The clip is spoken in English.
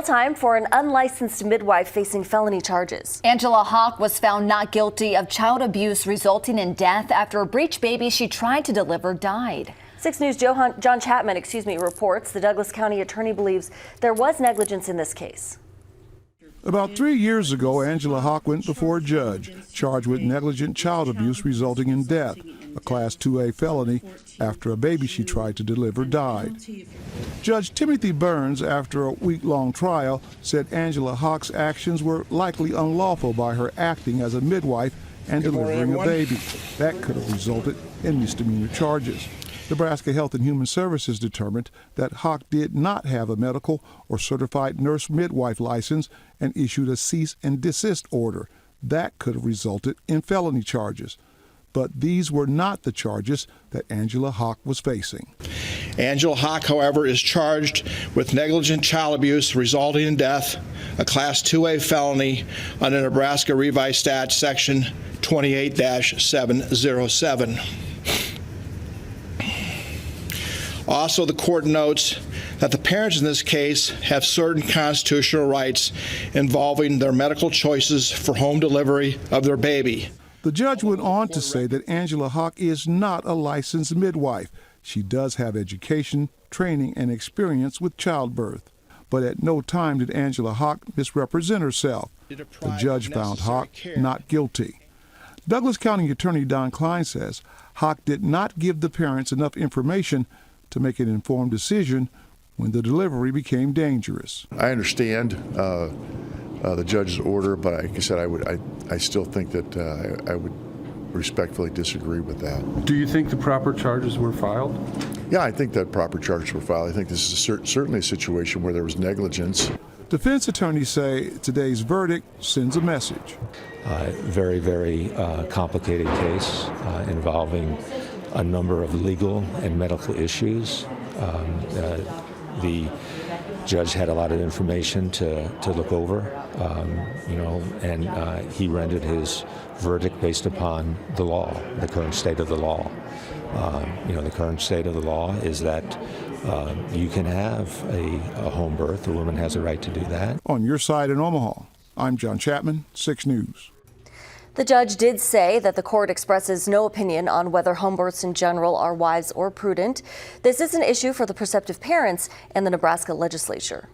Time for an unlicensed midwife facing felony charges. Angela Hawk was found not guilty of child abuse resulting in death after a breech baby she tried to deliver died. 6 News' John Chapman, reports the Douglas County attorney believes there was negligence in this case. About 3 years ago, Angela Hawk went before a judge, charged with negligent child abuse resulting in death, a Class 2A felony, after a baby she tried to deliver died. Judge Timothy Burns, after a week-long trial, said Angela Hawk's actions were likely unlawful by her acting as a midwife and delivering a baby. That could have resulted in misdemeanor charges. Nebraska Health and Human Services determined that Hawk did not have a medical or certified nurse midwife license and issued a cease and desist order. That could have resulted in felony charges. But these were not the charges that Angela Hawk was facing. Angela Hawk, however, is charged with negligent child abuse resulting in death, a Class 2A felony under Nebraska Revised Stat Section 28-707. Also, the court notes that the parents in this case have certain constitutional rights involving their medical choices for home delivery of their baby. The judge went on to say that Angela Hawk is not a licensed midwife. She does have education, training, and experience with childbirth. But at no time did Angela Hawk misrepresent herself. The judge found Hawk not guilty. Douglas County Attorney Don Klein says Hawk did not give the parents enough information to make an informed decision when the delivery became dangerous. I understand the judge's order, but like I said, I still think that I would respectfully disagree with that. Do you think the proper charges were filed? Yeah, I think that proper charges were filed. I think this is certainly a situation where there was negligence. Defense attorneys say today's verdict sends a message. Very, very complicated case involving a number of legal and medical issues. The judge had a lot of information to look over, and he rendered his verdict based upon the law, the current state of the law. The current state of the law is that you can have a home birth. A woman has a right to do that. On your side in Omaha, I'm John Chapman, 6 News. The judge did say that the court expresses no opinion on whether home births in general are wise or prudent. This is an issue for the prospective parents and the Nebraska legislature.